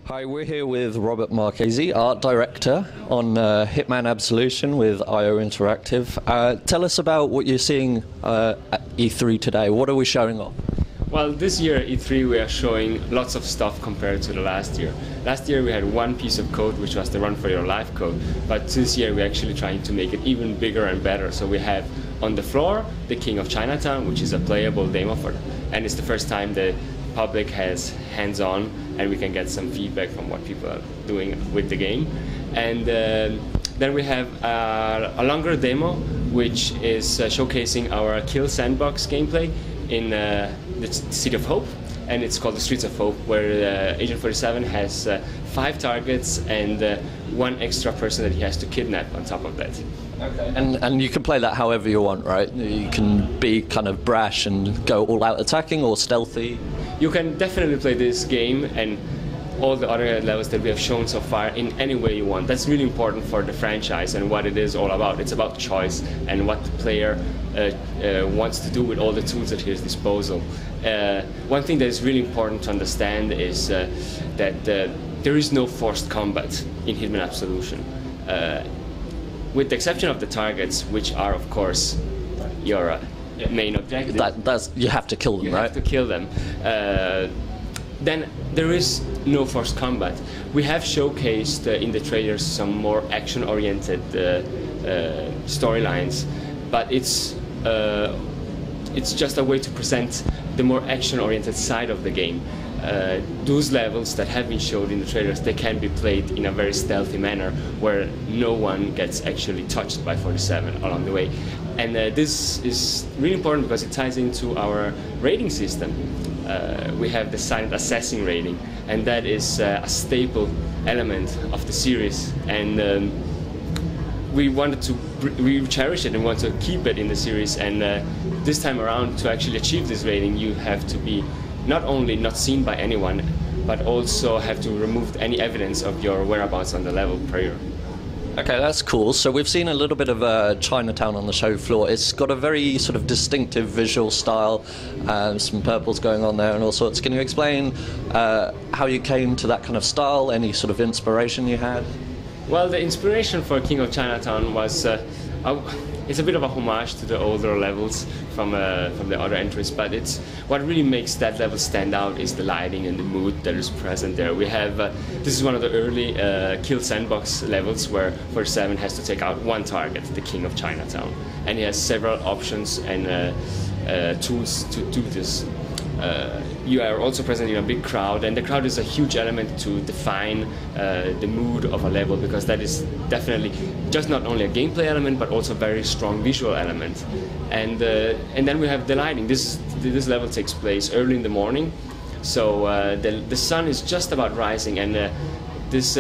Hi, we're here with Robert Marchesi, art director on Hitman Absolution with IO Interactive. Tell us about what you're seeing at E3 today. What are we showing off? Well, this year at E3 we are showing lots of stuff compared to the last year. Last year we had one piece of code, which was the Run for Your Life code, but this year we're actually trying to make it even bigger and better. So we have on the floor the King of Chinatown, which is a playable demo and it's the first time the public has hands-on and we can get some feedback from what people are doing with the game. And then we have a longer demo which is showcasing our Kill Sandbox gameplay in the City of Hope, and it's called the Streets of Hope, where Agent 47 has 5 targets and one extra person that he has to kidnap on top of that. Okay. And you can play that however you want, right? You can be kind of brash and go all out attacking or stealthy. You can definitely play this game and all the other levels that we have shown so far in any way you want. That's really important for the franchise and what it is all about. It's about choice and what the player wants to do with all the tools at his disposal. One thing that is really important to understand is that there is no forced combat in Hitman Absolution. With the exception of the targets, which are of course your main objective. You have to kill them, right? You have to kill them. Then there is no forced combat. We have showcased in the trailers some more action-oriented storylines, but it's just a way to present the more action-oriented side of the game. Those levels that have been showed in the trailers, they can be played in a very stealthy manner where no one gets actually touched by 47 along the way. And this is really important because it ties into our rating system. We have the silent assassin rating, and that is a staple element of the series. And we cherish it and want to keep it in the series. And this time around, to actually achieve this rating, you have to be not only not seen by anyone, but also have to remove any evidence of your whereabouts on the level prior. Okay, that's cool. So we've seen a little bit of Chinatown on the show floor. It's got a very sort of distinctive visual style, some purples going on there and all sorts. Can you explain how you came to that kind of style, any sort of inspiration you had? Well, the inspiration for King of Chinatown was it's a bit of a homage to the older levels from the other entries, but it's what really makes that level stand out is the lighting and the mood that is present there. We have this is one of the early Kill Sandbox levels where 47 has to take out one target, the King of Chinatown, and he has several options and tools to do this. You are also present in a big crowd, and the crowd is a huge element to define the mood of a level, because that is definitely just not only a gameplay element but also a very strong visual element. And then we have the lighting. This level takes place early in the morning, so the sun is just about rising, and this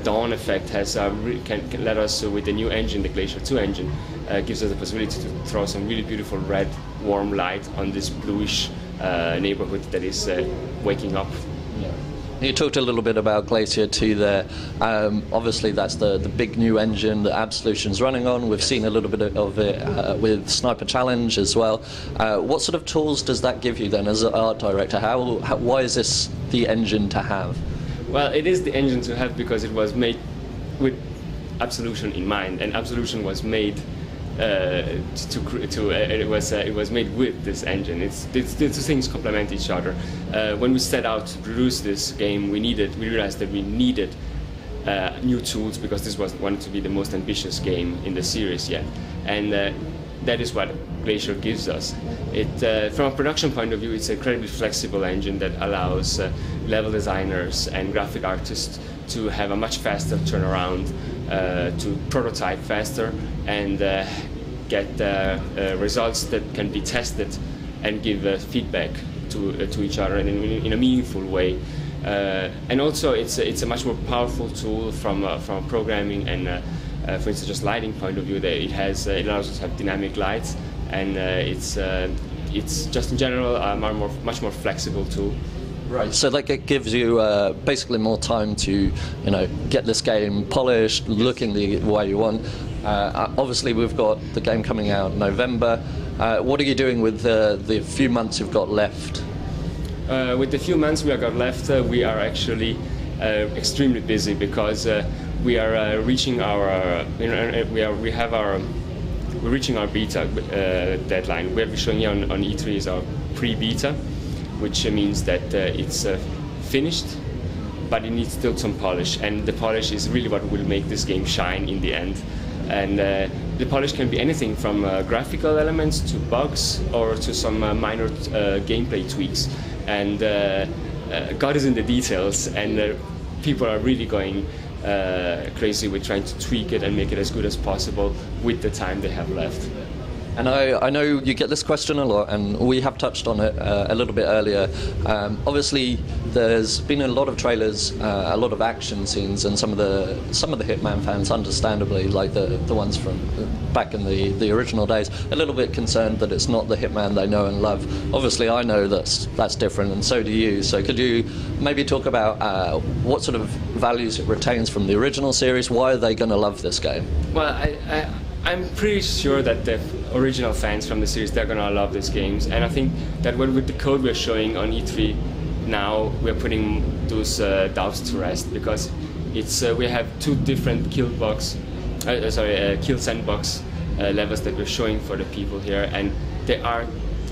dawn effect has can let us with the new engine, the Glacier 2 engine, gives us the possibility to throw some really beautiful red warm light on this bluish neighborhood that is waking up. Yeah. You talked a little bit about Glacier 2 there. Obviously that's the big new engine that Absolution's running on. We've seen a little bit of it with Sniper Challenge as well. What sort of tools does that give you then as an art director? Why is this the engine to have? Well, it is the engine to have because it was made with Absolution in mind, and Absolution was made it was made with this engine. The two things complement each other. When we set out to produce this game, we realized that we needed new tools because this wanted to be the most ambitious game in the series yet, and that is what Glacier gives us. From a production point of view, it's an incredibly flexible engine that allows level designers and graphic artists to have a much faster turnaround, to prototype faster and get results that can be tested and give feedback to each other in a meaningful way. And also, it's a much more powerful tool from a programming and, for instance, just lighting point of view. It allows us to have dynamic lights, and it's just in general a much more flexible tool. Right, so like it gives you basically more time to, get this game polished, looking the way you want. Obviously, we've got the game coming out in November. What are you doing with the few months you've got left? With the few months we have got left, we are actually extremely busy because we are reaching our we're reaching our beta deadline. What we're showing here on E3 is our pre-beta, which means that it's finished, but it needs still some polish, and the polish is really what will make this game shine in the end. And the polish can be anything from graphical elements to bugs or to some minor gameplay tweaks. And God is in the details, and people are really going crazy with trying to tweak it and make it as good as possible with the time they have left. And I know you get this question a lot, and we have touched on it a little bit earlier. Obviously, there's been a lot of trailers, a lot of action scenes, and some of the Hitman fans, understandably, like the ones from back in the original days, a little bit concerned that it's not the Hitman they know and love. Obviously, I know that's different, and so do you. So could you maybe talk about what sort of values it retains from the original series? Why are they going to love this game? Well, I'm pretty sure that the original fans from the series, they're gonna love these games, and I think that with the code we're showing on E3 now, we're putting those doubts to rest, because it's we have two different kill sandbox levels that we're showing for the people here, and they are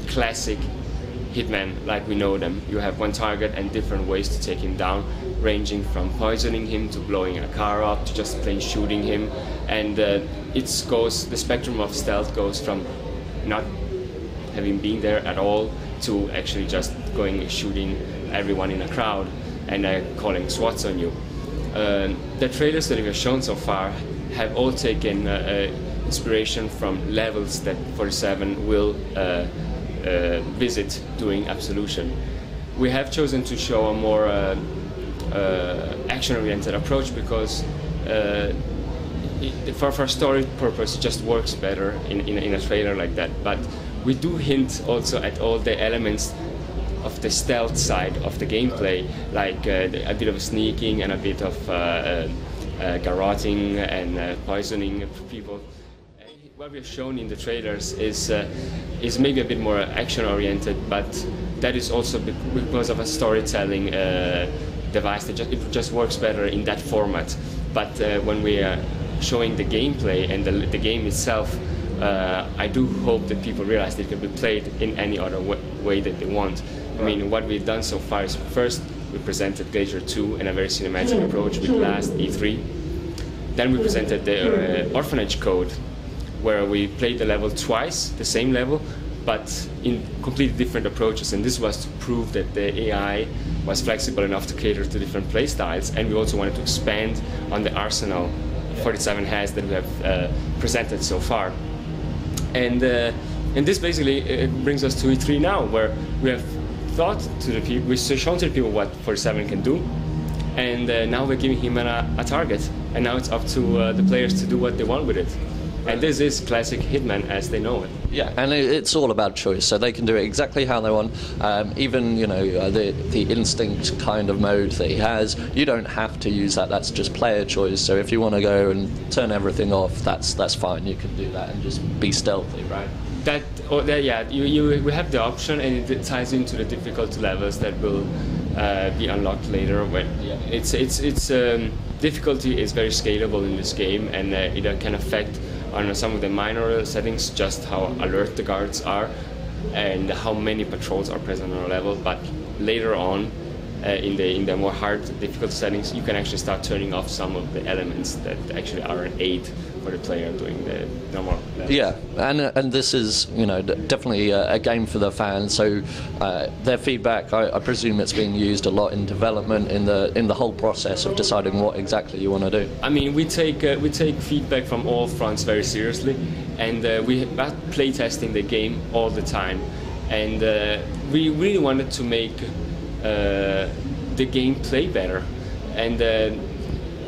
classic Hitman like we know them. You have one target and different ways to take him down, ranging from poisoning him to blowing a car up to just plain shooting him. And the spectrum of stealth goes from not having been there at all to actually just going and shooting everyone in a crowd and calling SWATs on you. The trailers that we've shown so far have all taken inspiration from levels that 47 will visit doing Absolution. We have chosen to show a more action-oriented approach because for story purpose it just works better in a trailer like that. But we do hint also at all the elements of the stealth side of the gameplay, like a bit of sneaking and a bit of garroting and poisoning people. What we've shown in the trailers is maybe a bit more action-oriented, but that is also because of a storytelling device that it just works better in that format. But when we are showing the gameplay and the game itself, I do hope that people realize that it can be played in any other way that they want. I mean, what we've done so far is first we presented Glacier 2 in a very cinematic approach with last E3. Then we presented the Orphanage code, where we played the level twice, the same level, but in completely different approaches. And this was to prove that the AI was flexible enough to cater to different play styles. And we also wanted to expand on the arsenal 47 has that we have presented so far. And this basically brings us to E3 now, where we have thought to the people, we've shown to the people what 47 can do, and now we're giving him a target. And now it's up to the players to do what they want with it. And this is classic Hitman as they know it. Yeah, and it's all about choice, so they can do it exactly how they want. Even the instinct kind of mode that he has, you don't have to use that. That's just player choice. So if you want to go and turn everything off, that's fine. You can do that and just be stealthy, right? We have the option, and it ties into the difficulty levels that will be unlocked later. When difficulty is very scalable in this game, and it can affect on some of the minor settings just how alert the guards are and how many patrols are present on a level. But later on, in the more hard difficult settings, you can actually start turning off some of the elements that actually are an aid for the player doing the normal levels. Yeah, and this is definitely a game for the fans. So their feedback, I presume it's being used a lot in development, in the whole process of deciding what exactly you want to do. I mean, we take feedback from all fronts very seriously, and we are playtesting the game all the time, and we really wanted to make the game play better. And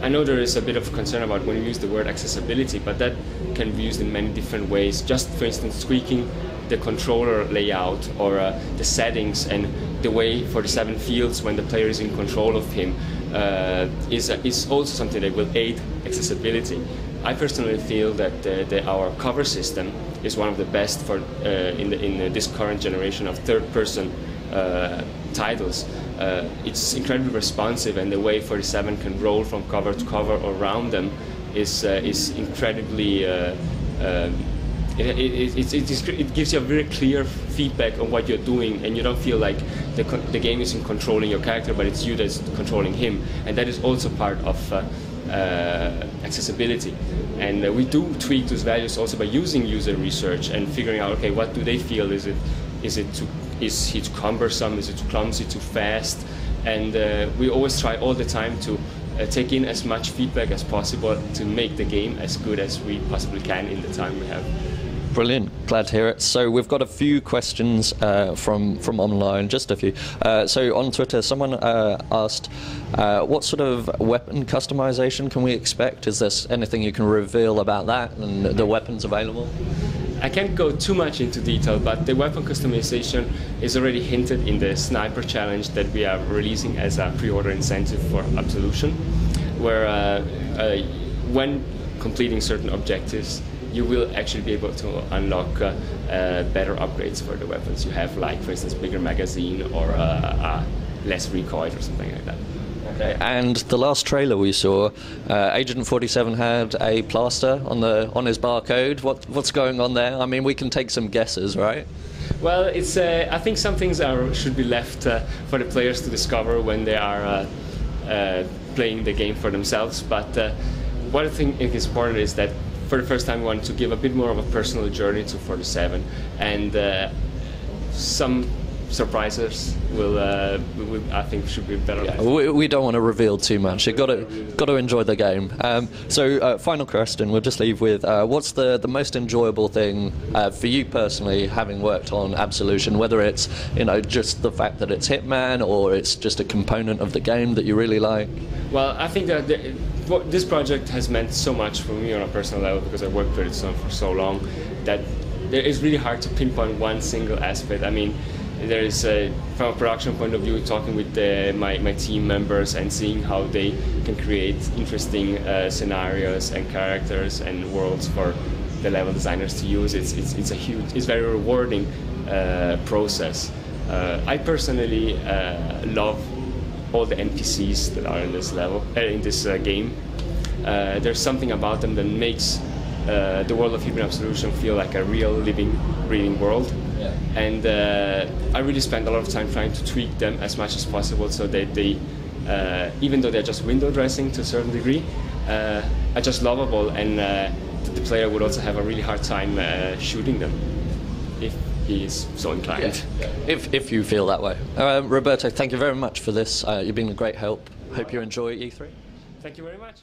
I know there is a bit of concern about when you use the word accessibility, but that can be used in many different ways. Just for instance, tweaking the controller layout or the settings and the way 47 feels when the player is in control of him is also something that will aid accessibility. I personally feel that our cover system is one of the best for in this current generation of third-person titles. It's incredibly responsive, and the way 47 can roll from cover to cover around them is incredibly. It gives you a very clear feedback on what you're doing, and you don't feel like the game isn't controlling your character, but it's you that's controlling him, and that is also part of accessibility. And we do tweak those values also by using user research and figuring out, okay, what do they feel? Is he too cumbersome? Is it too clumsy? Too fast? And we always try all the time to take in as much feedback as possible to make the game as good as we possibly can in the time we have. Brilliant, glad to hear it. So we've got a few questions from online, just a few. So on Twitter, someone asked, what sort of weapon customization can we expect? Is there anything you can reveal about that and the weapons available? I can't go too much into detail, but the weapon customization is already hinted in the sniper challenge that we are releasing as a pre-order incentive for Absolution, where when completing certain objectives, you will actually be able to unlock better upgrades for the weapons you have, like, for instance, bigger magazine or less recoil or something like that. Okay. And the last trailer we saw, Agent 47 had a plaster on his barcode. What's going on there? I mean, we can take some guesses, right? Well, it's I think some things should be left for the players to discover when they are playing the game for themselves. But what I think is important is that for the first time we wanted to give a bit more of a personal journey to 47, and some surprises will I think should be better. Yeah, we don't want to reveal too much. You've got to enjoy the game. So final question we'll just leave with, what's the most enjoyable thing for you personally, having worked on Absolution, whether it's just the fact that it's Hitman or it's just a component of the game that you really like? Well, I think that this project has meant so much for me on a personal level, because I worked with it for so long, that it's really hard to pinpoint one single aspect. I mean, there is from a production point of view, talking with my team members and seeing how they can create interesting scenarios and characters and worlds for the level designers to use. It's very rewarding process. I personally love all the NPCs that are in this level, in this game. There's something about them that makes the world of Hitman Absolution feel like a real, living, breathing world. Yeah. And I really spend a lot of time trying to tweak them as much as possible, so that they, even though they're just window dressing to a certain degree, are just lovable, and the player would also have a really hard time shooting them, if he is so inclined. Yeah. If you feel that way. Roberto, thank you very much for this. You've been a great help. Hope you enjoy E3. Thank you very much.